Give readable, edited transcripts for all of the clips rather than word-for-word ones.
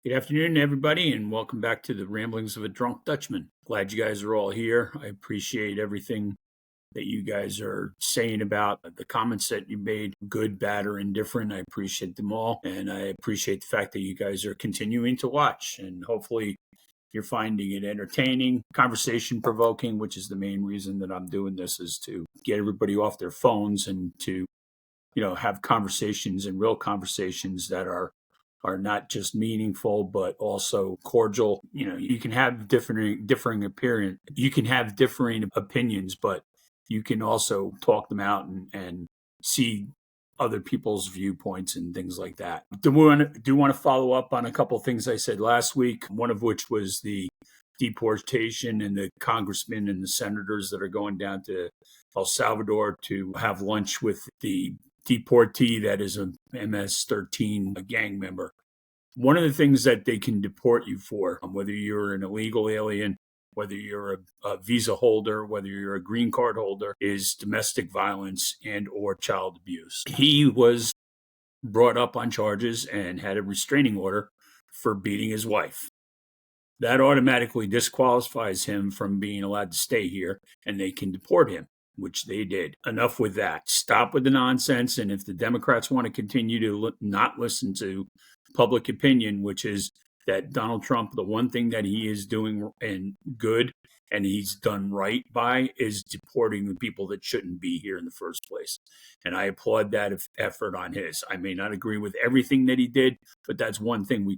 Good afternoon, everybody, and welcome back to the Ramblings of a Drunk Dutchman. Glad you guys are all here. I appreciate everything that you guys are saying about the comments that you made, good, bad, or indifferent. I appreciate them all, and I appreciate the fact that you guys are continuing to watch, and hopefully you're finding it entertaining, conversation provoking, which is the main reason that I'm doing this, is to get everybody off their phones and to have conversations and real conversations that are not just meaningful but also cordial. You can have differing appearance, you can have differing opinions, but you can also talk them out and see other people's viewpoints and things like that. Do want to follow up on a couple of things I said last week, one of which was the deportation and the congressmen and the senators that are going down to El Salvador to have lunch with the deportee that is a MS-13 gang member. One of the things that they can deport you for, whether you're an illegal alien, whether you're a visa holder, whether you're a green card holder, is domestic violence and or child abuse. He was brought up on charges and had a restraining order for beating his wife. That automatically disqualifies him from being allowed to stay here, and they can deport him, which they did. Enough with that. Stop with the nonsense. And if the Democrats want to continue to not listen to public opinion, which is that Donald Trump, the one thing that he is doing and good and he's done right by, is deporting the people that shouldn't be here in the first place. And I applaud that effort on his. I may not agree with everything that he did, but that's one thing we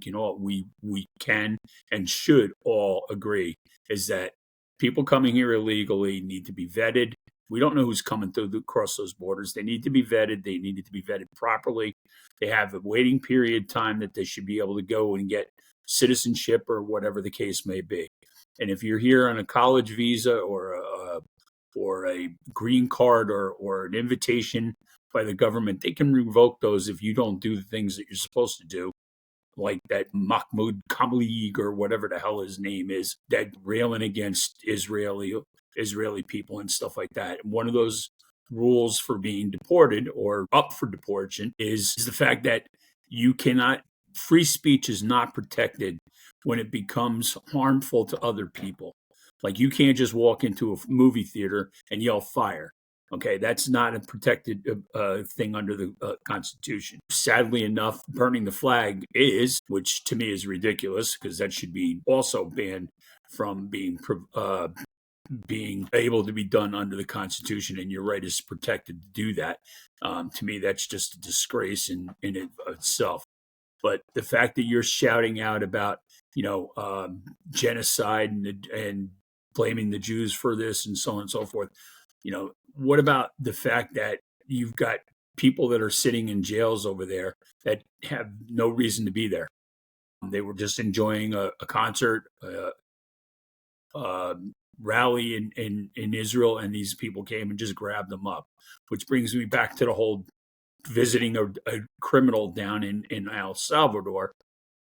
can and should all agree, is that people coming here illegally need to be vetted. We don't know who's coming across those borders. They need to be vetted. They need to be vetted properly. They have a waiting period time that they should be able to go and get citizenship or whatever the case may be. And if you're here on a college visa or a green card or an invitation by the government, they can revoke those if you don't do the things that you're supposed to do, like that Mahmoud Khalid or whatever the hell his name is, that railing against Israeli people and stuff like that. And one of those rules for being deported or up for deportation is the fact that free speech is not protected when it becomes harmful to other people. Like, you can't just walk into a movie theater and yell fire. Okay, that's not a protected thing under the Constitution. Sadly enough, burning the flag is, which to me is ridiculous, because that should be also banned from being able to be done under the Constitution, and your right is protected to do that. To me, that's just a disgrace in itself. But the fact that you're shouting out about genocide and blaming the Jews for this and so on and so forth, what about the fact that you've got people that are sitting in jails over there that have no reason to be there? They were just enjoying a concert, rally in Israel, and these people came and just grabbed them up, which brings me back to the whole visiting a criminal down in El Salvador.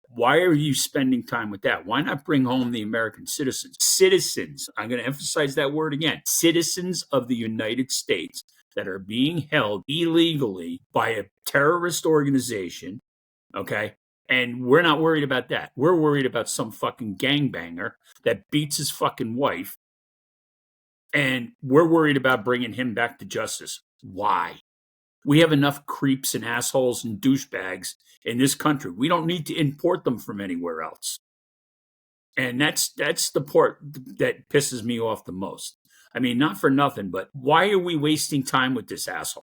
Why are you spending time with that? Why not bring home the American citizens? Citizens, I'm going to emphasize that word again. Citizens of the United States that are being held illegally by a terrorist organization, okay? And we're not worried about that. We're worried about some fucking gangbanger that beats his fucking wife, and we're worried about bringing him back to justice. Why? We have enough creeps and assholes and douchebags in this country. We don't need to import them from anywhere else. And that's the part that pisses me off the most. I mean, not for nothing, but why are we wasting time with this asshole?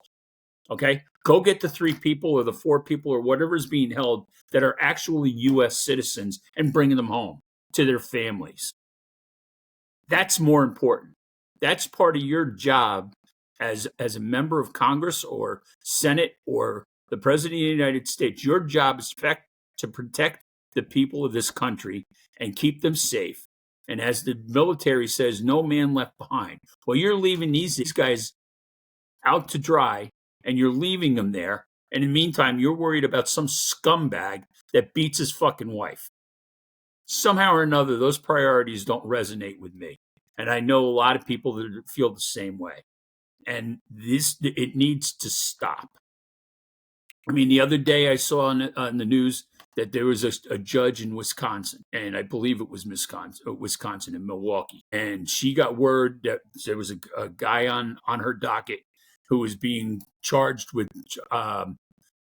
Okay? Go get the 3 people or the 4 people or whatever is being held that are actually U.S. citizens and bring them home to their families. That's more important. That's part of your job as a member of Congress or Senate or the President of the United States. Your job is to protect the people of this country and keep them safe. And as the military says, no man left behind. Well, you're leaving these guys out to dry, and you're leaving them there. And in the meantime, you're worried about some scumbag that beats his fucking wife. Somehow or another, those priorities don't resonate with me. And I know a lot of people that feel the same way. And it needs to stop. I mean, the other day I saw on the news that there was a judge in Wisconsin, and I believe it was Wisconsin in Milwaukee, and she got word that there was a guy on her docket who was being charged with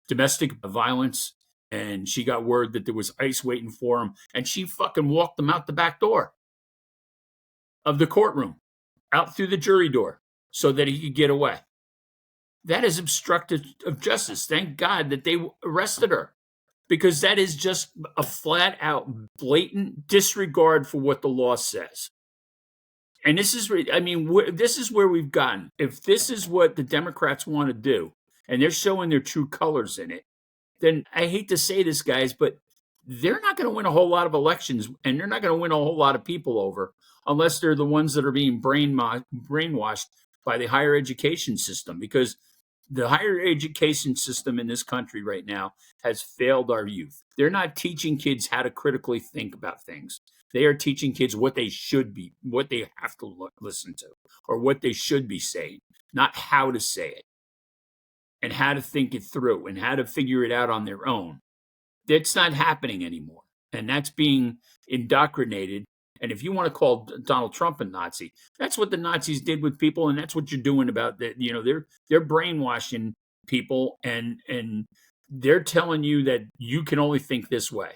domestic violence, and she got word that there was ICE waiting for him, and she fucking walked him out the back door of the courtroom, out through the jury door, so that he could get away. That is obstructive of justice. Thank God that they arrested her, because that is just a flat out blatant disregard for what the law says. And this is, I mean, this is where we've gotten. If this is what the Democrats want to do, and they're showing their true colors in it, then I hate to say this, guys, but they're not going to win a whole lot of elections, and they're not going to win a whole lot of people over unless they're the ones that are being brainwashed by the higher education system, because the higher education system in this country right now has failed our youth. They're not teaching kids how to critically think about things. They are teaching kids what they should be, what they have to listen to, or what they should be saying, not how to say it, and how to think it through, and how to figure it out on their own. That's not happening anymore. And that's being indoctrinated. And if you want to call Donald Trump a Nazi, that's what the Nazis did with people, and that's what you're doing about that. You know, they're brainwashing people, and they're telling you that you can only think this way.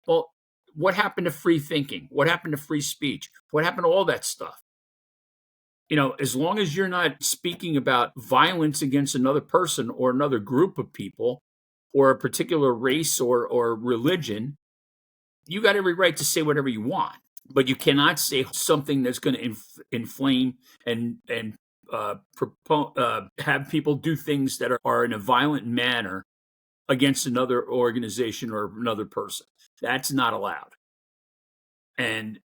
Well, what happened to free thinking? What happened to free speech? What happened to all that stuff? You know, as long as you're not speaking about violence against another person or another group of people or a particular race or religion, you got every right to say whatever you want, but you cannot say something that's going to inflame and have people do things that are in a violent manner against another organization or another person. That's not allowed. And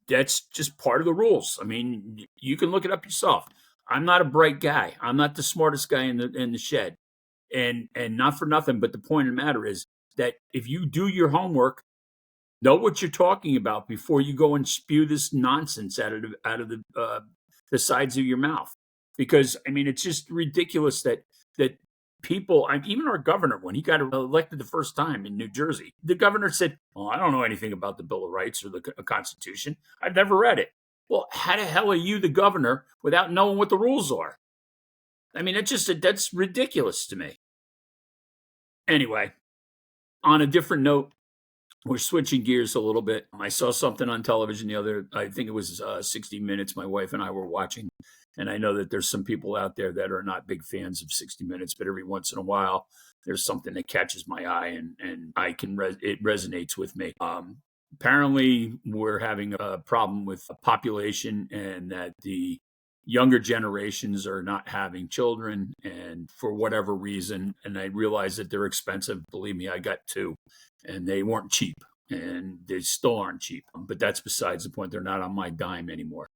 that's just part of the rules. I mean, you can look it up yourself. I'm not a bright guy. I'm not the smartest guy in the shed. And not for nothing, but the point of the matter is that if you do your homework, know what you're talking about before you go and spew this nonsense out of the sides of your mouth. Because I mean, it's just ridiculous that people, even our governor, when he got elected the first time in New Jersey, the governor said, "Oh, I don't know anything about the Bill of Rights or the Constitution. I've never read it." Well, how the hell are you the governor without knowing what the rules are? I mean, that's ridiculous to me. Anyway, on a different note, we're switching gears a little bit. I saw something on television I think it was 60 Minutes, my wife and I were watching. And I know that there's some people out there that are not big fans of 60 Minutes, but every once in a while, there's something that catches my eye and I can, it resonates with me. Apparently, we're having a problem with population, and that the younger generations are not having children, and for whatever reason, and I realize that they're expensive. Believe me, I got two, and they weren't cheap, and they still aren't cheap. But that's besides the point. They're not on my dime anymore.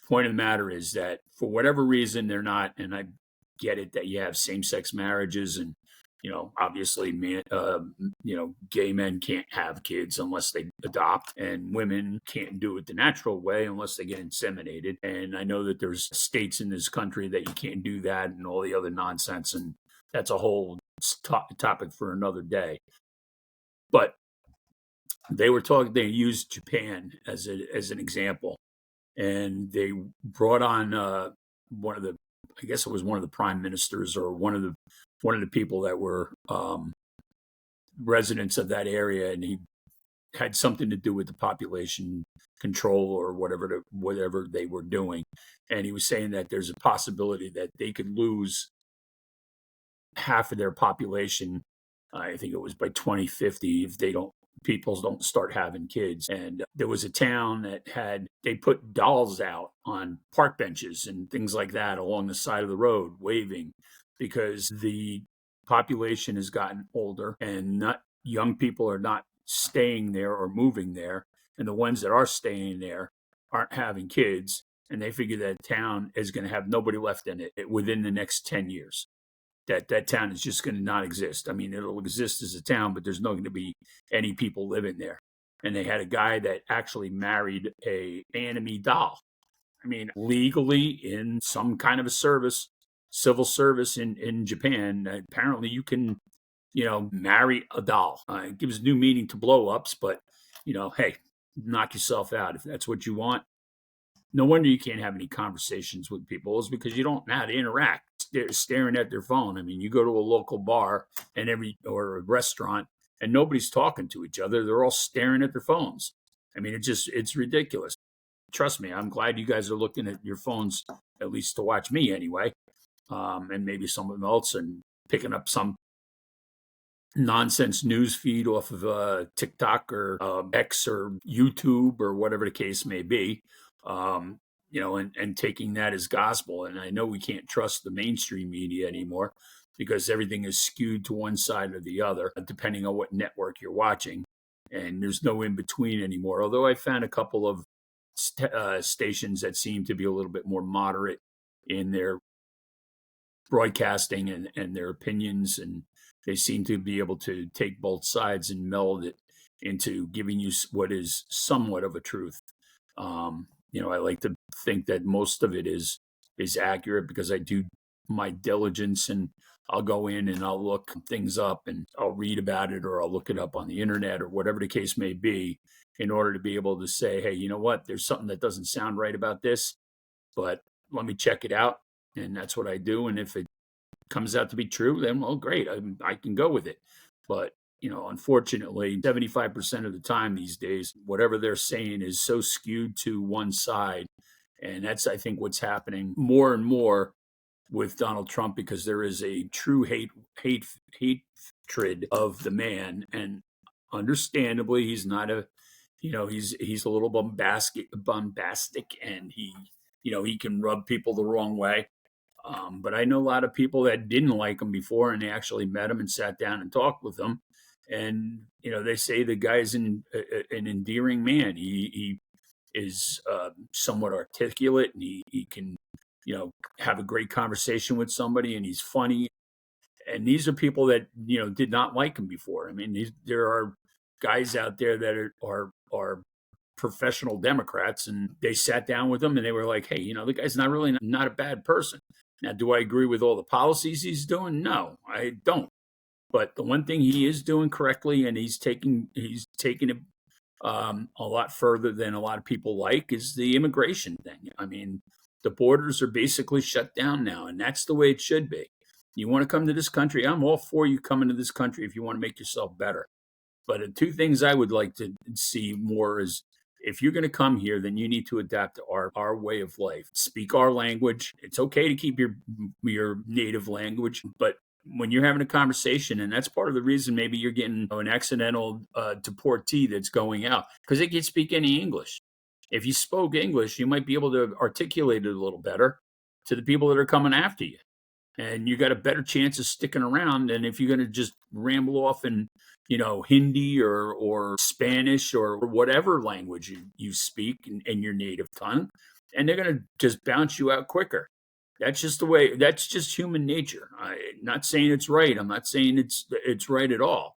Point of the matter is that for whatever reason, they're not, and I get it that you have same-sex marriages, and obviously, gay men can't have kids unless they adopt, and women can't do it the natural way unless they get inseminated. And I know that there's states in this country that you can't do that, and all the other nonsense, and that's a whole topic for another day. But they used Japan as an example, and they brought on I guess it was one of the prime ministers or one of the people that were residents of that area, and he had something to do with the population control or whatever they were doing. And he was saying that there's a possibility that they could lose half of their population. I think it was by 2050 if people don't start having kids. And there was a town that they put dolls out on park benches and things like that along the side of the road waving, because the population has gotten older and young people are not staying there or moving there. And the ones that are staying there aren't having kids. And they figure that town is going to have nobody left in it within the next 10 years. That town is just going to not exist. I mean, it'll exist as a town, but there's not going to be any people living there. And they had a guy that actually married a anime doll. I mean, legally in some kind of a civil service in Japan, apparently you can marry a doll. It gives new meaning to blow ups, but, hey, knock yourself out if that's what you want. No wonder you can't have any conversations with people, is because you don't know how to interact. They're staring at their phone. I mean, you go to a local bar or a restaurant, and nobody's talking to each other. They're all staring at their phones. I mean, it's ridiculous. Trust me, I'm glad you guys are looking at your phones, at least to watch me anyway, and maybe someone else, and picking up some nonsense news feed off of TikTok or X or YouTube or whatever the case may be, and taking that as gospel. And I know we can't trust the mainstream media anymore because everything is skewed to one side or the other, depending on what network you're watching. And there's no in between anymore. Although I found a couple of stations that seem to be a little bit more moderate in their broadcasting and their opinions, and they seem to be able to take both sides and meld it into giving you what is somewhat of a truth. I like to think that most of it is accurate because I do my diligence, and I'll go in and I'll look things up and I'll read about it, or I'll look it up on the internet or whatever the case may be, in order to be able to say, hey, you know what, there's something that doesn't sound right about this, but let me check it out. And that's what I do. And if it comes out to be true, then, well, great, I can go with it. But, unfortunately, 75% of the time these days, whatever they're saying is so skewed to one side. And that's, I think, what's happening more and more with Donald Trump, because there is a true hatred of the man. And understandably, he's not he's a little bombastic, and he can rub people the wrong way. But I know a lot of people that didn't like him before, and they actually met him and sat down and talked with him. And, they say the guy's an endearing man. He is somewhat articulate, and he can, have a great conversation with somebody, and he's funny. And these are people that, did not like him before. I mean, there are guys out there that are professional Democrats, and they sat down with him and they were like, hey, the guy's not a bad person. Now, do I agree with all the policies he's doing? No, I don't. But the one thing he is doing correctly, and he's taking it a lot further than a lot of people like, is the immigration thing. I mean, the borders are basically shut down now, and that's the way it should be. You want to come to this country? I'm all for you coming to this country if you want to make yourself better. But the two things I would like to see more is, if you're going to come here, then you need to adapt to our way of life. Speak our language. It's okay to keep your native language, but when you're having a conversation, and that's part of the reason maybe you're getting an accidental deportee that's going out, because they can't speak any English. If you spoke English, you might be able to articulate it a little better to the people that are coming after you. And you got a better chance of sticking around than if you're going to just ramble off in, Hindi or Spanish or whatever language you speak in your native tongue. And they're going to just bounce you out quicker. That's just the way, that's just human nature. I'm not saying it's right. I'm not saying it's right at all.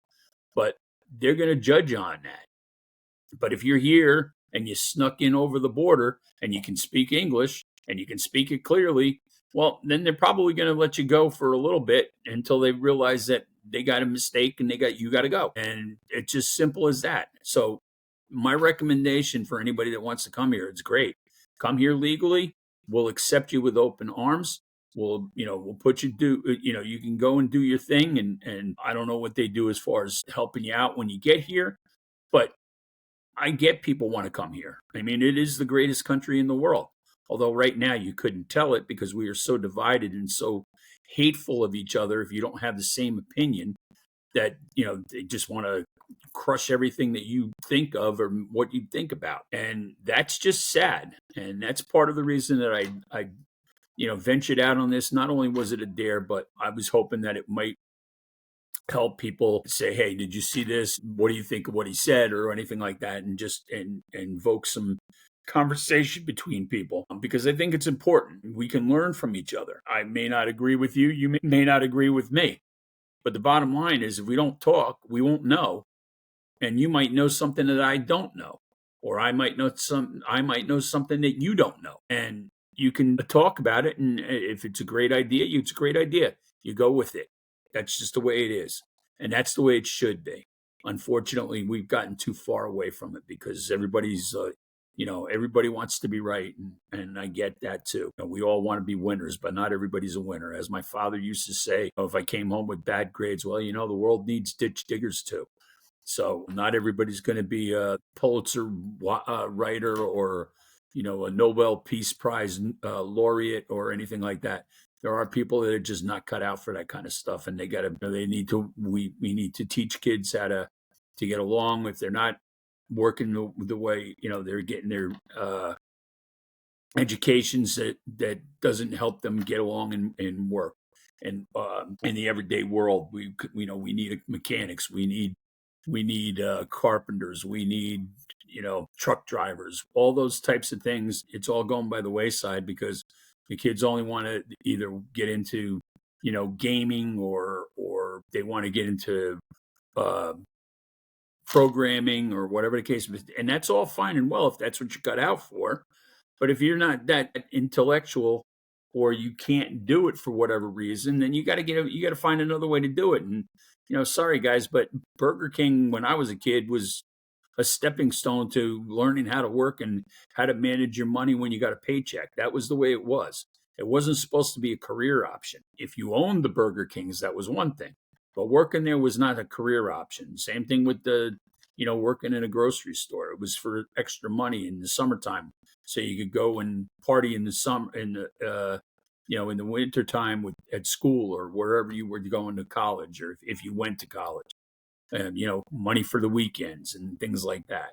But they're going to judge on that. But if you're here and you snuck in over the border and you can speak English and you can speak it clearly, well, then they're probably going to let you go for a little bit until they realize that they got a mistake and you got to go. And it's just simple as that. So my recommendation for anybody that wants to come here, it's great. Come here legally. We'll accept you with open arms. We'll put you you can go and do your thing. And I don't know what they do as far as helping you out when you get here, but I get people want to come here. I mean, it is the greatest country in the world. Although right now you couldn't tell it because we are so divided and so hateful of each other. If you don't have the same opinion, that, they just want to crush everything that you think of or what you think about. And that's just sad. And that's part of the reason that I ventured out on this. Not only was it a dare, but I was hoping that it might help people say, hey, did you see this? What do you think of what he said, or anything like that? And just invoke some conversation between people, because I think it's important. We can learn from each other. I may not agree with you. You may not agree with me. But the bottom line is, if we don't talk, we won't know. And you might know something that I don't know, or I might know something that you don't know. And you can talk about it. And if it's a great idea, it's a great idea. You go with it. That's just the way it is. And that's the way it should be. Unfortunately, we've gotten too far away from it because everybody's, everybody wants to be right. And I get that too. We all want to be winners, but not everybody's a winner. As my father used to say, if I came home with bad grades, well, the world needs ditch diggers too. So not everybody's going to be a Pulitzer writer or, a Nobel Peace Prize laureate or anything like that. There are people that are just not cut out for that kind of stuff, and we need to teach kids how to get along. If they're not working the way, they're getting their educations that doesn't help them get along and work. And in the everyday world, we need mechanics, we need carpenters, we need truck drivers, all those types of things. It's all going by the wayside because the kids only want to either get into gaming or they want to get into programming or whatever the case is. And that's all fine and well if that's what you got out for. But if you're not that intellectual or you can't do it for whatever reason, then you got to find another way to do it. And sorry guys, but Burger King when I was a kid was a stepping stone to learning how to work and how to manage your money when you got a paycheck. That was the way it was. It wasn't supposed to be a career option. If you owned the Burger Kings, that was one thing. But working there was not a career option. Same thing with working in a grocery store. It was for extra money in the summertime. So you could go and party in the summer, in the wintertime at school or wherever you were going to college, or if you went to college. Money for the weekends and things like that.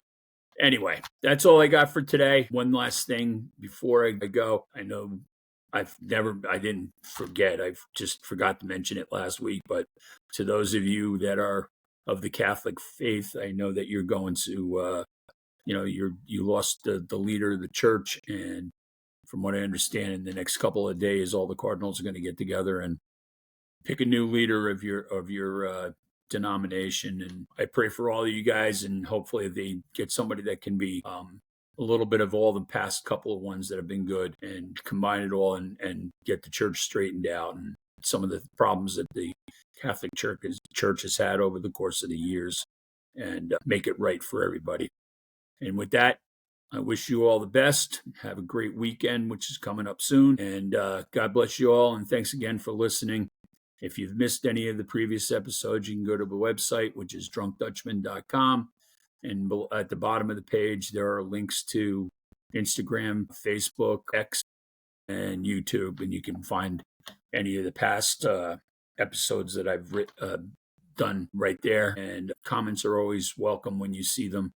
Anyway, that's all I got for today. One last thing before I go. I know I didn't forget. I just forgot to mention it last week. But to those of you that are of the Catholic faith, I know that you're going to, you lost the leader of the church. And from what I understand, in the next couple of days, all the cardinals are going to get together and pick a new leader of your denomination. And I pray for all of you guys, and hopefully they get somebody that can be a little bit of all the past couple of ones that have been good and combine it all and get the church straightened out and some of the problems that the Catholic Church has had over the course of the years, and make it right for everybody. And with that, I wish you all the best. Have a great weekend, which is coming up soon. And God bless you all. And thanks again for listening. If you've missed any of the previous episodes, you can go to the website, which is drunkdutchman.com. And at the bottom of the page, there are links to Instagram, Facebook, X, and YouTube. And you can find any of the past episodes that I've done right there. And comments are always welcome when you see them.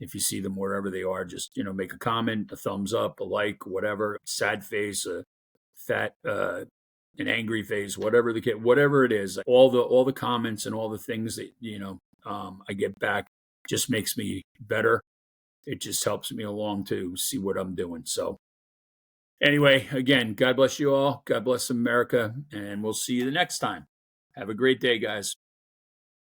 If you see them wherever they are, just, make a comment, a thumbs up, a like, whatever, sad face, a fat, an angry face, whatever it is, all the comments and all the things that, I get back just makes me better. It just helps me along to see what I'm doing. So anyway, again, God bless you all. God bless America. And we'll see you the next time. Have a great day, guys.